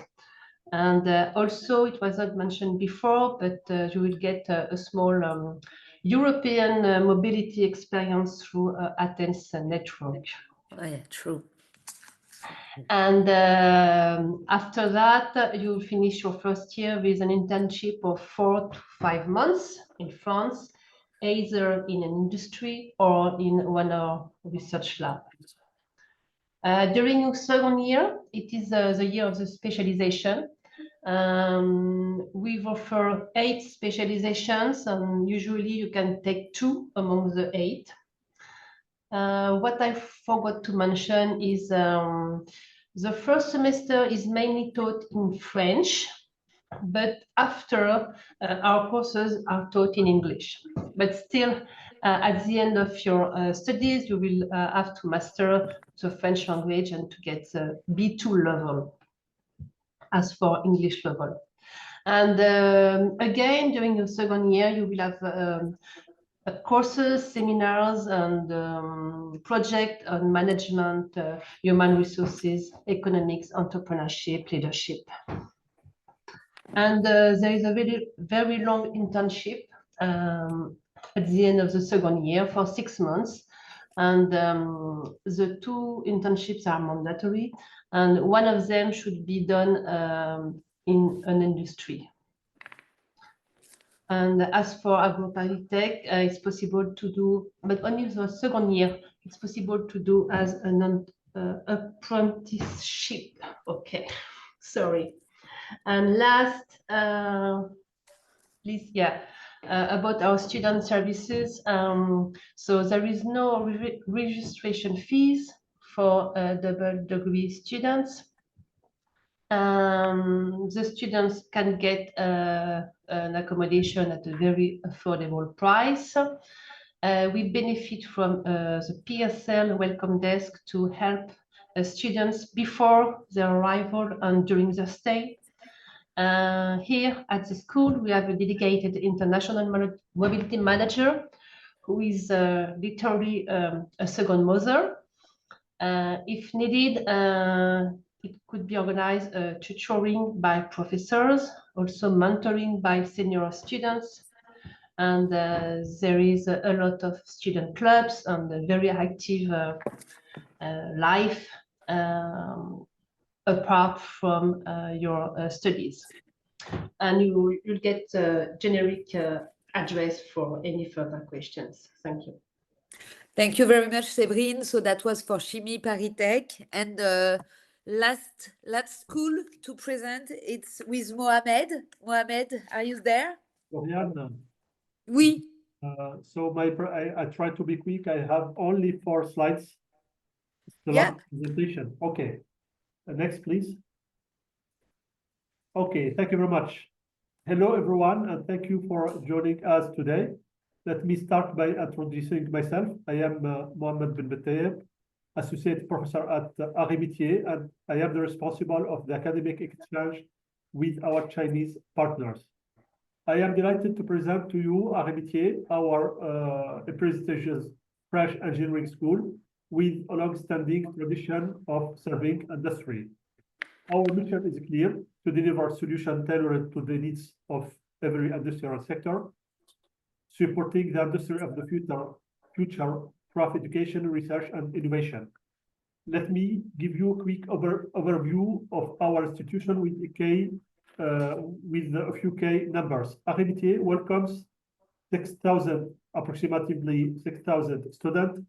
And also, it was not mentioned before, but you will get a small European mobility experience through Athens network. Oh, yeah, true. And after that, you finish your first year with an internship of 4 to 5 months in France, either in an industry or in one of our research lab. During your second year, it is the year of the specialization. We offer 8 specializations, and usually you can take 2 among the 8. What I forgot to mention is the first semester is mainly taught in French, but after our courses are taught in English. But still, at the end of your studies, you will have to master the French language and to get the B2 level as for English level. And again, during your second year, you will have courses, seminars, and project on management, human resources, economics, entrepreneurship, leadership. And there is a very long internship at the end of the second year for 6 months. And the 2 internships are mandatory, and one of them should be done in an industry. And as for AgroParisTech, it's possible to do, but only the second year, it's possible to do as an apprenticeship. Okay, sorry. And last, please, yeah, about our student services. So there is no registration fees for double degree students. The students can get an accommodation at a very affordable price. We benefit from the PSL welcome desk to help students before their arrival and during their stay. Here at the school, we have a dedicated international mobility manager who is literally a second mother. If needed, it could be organized tutoring by professors, also mentoring by senior students. And there is a lot of student clubs and a very active life apart from your studies. And you'll get a generic address for any further questions. Thank you. Thank you very much, Séverine. So that was for Chimie ParisTech. And last school to present, it's with Mohamed. Mohamed, are you there? Floriane. Oui. So I try to be quick. I have only 4 slides. The Yeah. last presentation. Okay. Next, please. Okay, thank you very much. Hello, everyone, and thank you for joining us today. Let me start by introducing myself. I am Mohamed Ben Betayeb, Associate Professor at Métiers, and I am the responsible of the academic exchange with our Chinese partners. I am delighted to present to you Métiers, our prestigious French engineering school with a long-standing tradition of serving industry. Our mission is clear: to deliver solutions tailored to the needs of every industrial sector, supporting the industry of the future through education, research, and innovation. Let me give you a quick overview of our institution with a few key numbers. Métiers welcomes 6,000, approximately 6,000 students,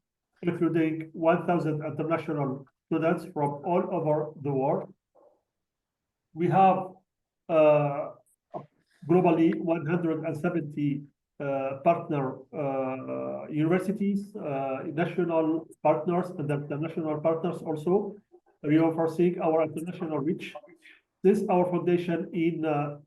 including 1,000 international students from all over the world. We have globally 170 partner universities, national partners, and international partners also, reinforcing our international reach. Since our foundation in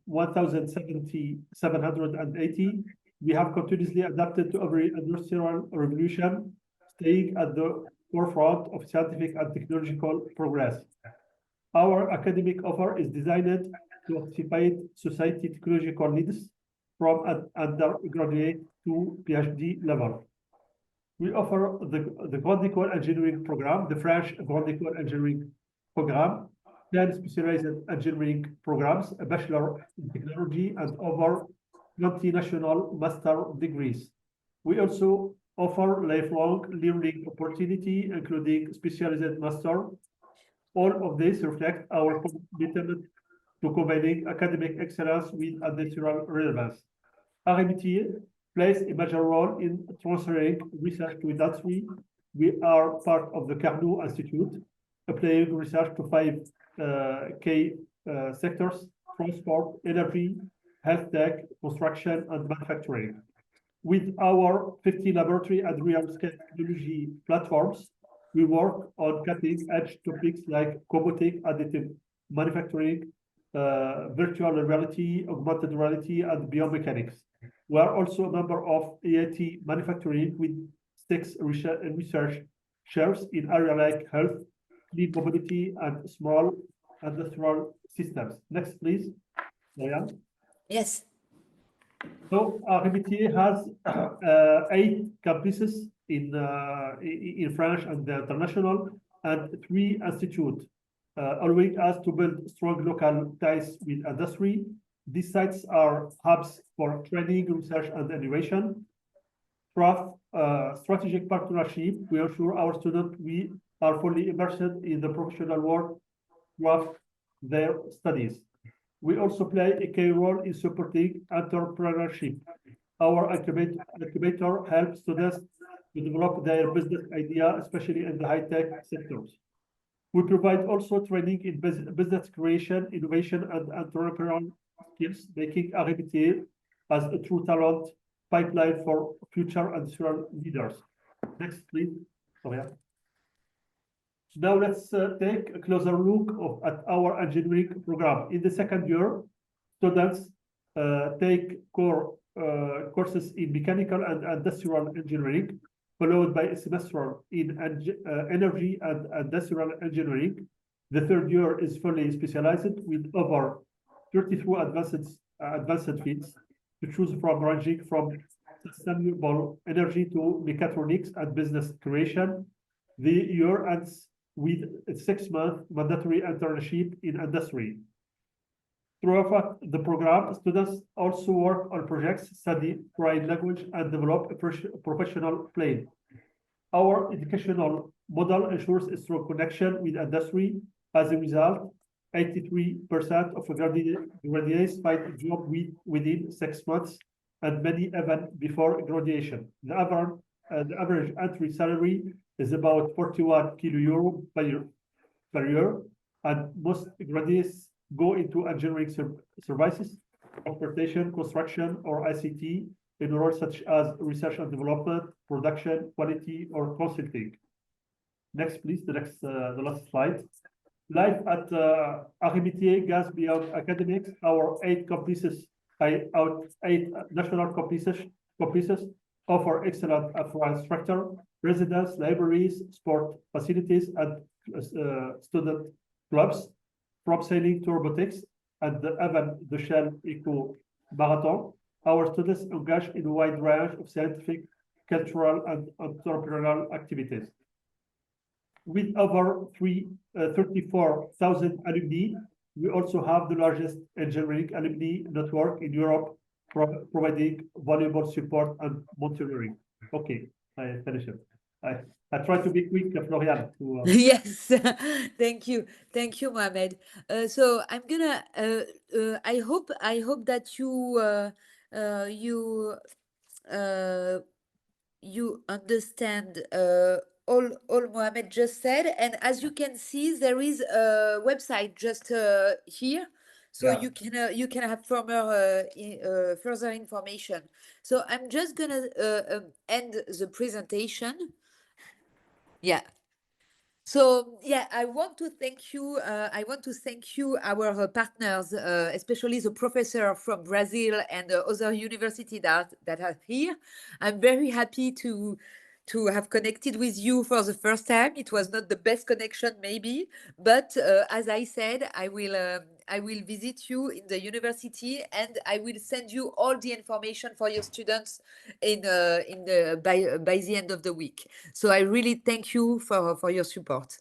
1780, we have continuously adapted to every industrial revolution, staying at the forefront of scientific and technological progress. Our academic offer is designed to anticipate society technological needs from undergraduate to PhD level. We offer the Grande École Engineering program, the French Grande École Engineering program, 10 specialized engineering programs, a bachelor in technology, and over 20 national master degrees. We also offer lifelong learning opportunity, including specialized master. All of this reflects our commitment to combining academic excellence with industrial relevance. Métiers plays a major role in transferring research to industry. We are part of the Carnot Institute, applying research to 5 key sectors: transport, energy, health tech, construction, and manufacturing. With our 50 laboratory and real-scale technology platforms, we work on cutting-edge topics like robotic, additive manufacturing, virtual reality, augmented reality, and biomechanics. We are also a member of EIT Manufacturing with 6 research shares in areas like health, clean mobility, and small industrial systems. Next, please, Marianne. Yes. So Métiers has 8 campuses in French and international, and 3 institutes, allowing us to build strong local ties with industry. These sites are hubs for training, research, and innovation. Through strategic partnership, we assure our students we are fully immersed in the professional world throughout their studies. We also play a key role in supporting entrepreneurship. Our incubator helps students to develop their business idea, especially in the high-tech sectors. We provide also training in business creation, innovation, and entrepreneurial skills, making Métiers as a true talent pipeline for future industrial leaders. Next, please. Sorry. Now let's take a closer look at our engineering program. In the second year, students take core courses in mechanical and industrial engineering, followed by a semester in energy and industrial engineering. The third year is fully specialized with over 33 advanced fields to choose from, ranging from sustainable energy to mechatronics and business creation. The year ends with a 6-month mandatory internship in industry. Throughout the program, students also work on projects, study foreign language, and develop a professional plan. Our educational model ensures a strong connection with industry. As a result, 83% of graduates find a job within 6 months, and many even before graduation. The average entry salary is about 41 kilo per year, and most graduates go into engineering services, transportation, construction, or ICT, in roles such as research and development, production, quality, or consulting. Next, please, the last slide. Life at Métiers goes beyond academics. Our 8 campuses, our 8 national campuses offer excellent infrastructure, residence, libraries, sport facilities, and student clubs, from sailing to robotics and even the Shell Eco Marathon. Our students engage in a wide range of scientific, cultural, and entrepreneurial activities. With over 34,000 alumni, we also have the largest engineering alumni network in Europe, providing valuable support and mentoring. Okay, I finish it. I try to be quick, Florian. Yes, thank you, Mohamed. So I'm gonna. I hope that you understand all Mohamed just said, and as you can see, there is a website just here, so Yeah. you can have further information. So I'm just gonna end the presentation. Yeah. So yeah, I want to thank you. Our partners, especially the professor from Brazil and other universities that are here. I'm very happy to have connected with you for the first time. It was not the best connection, maybe, but as I said, I will visit you in the university, and I will send you all the information for your students by the end of the week. So I really thank you for your support.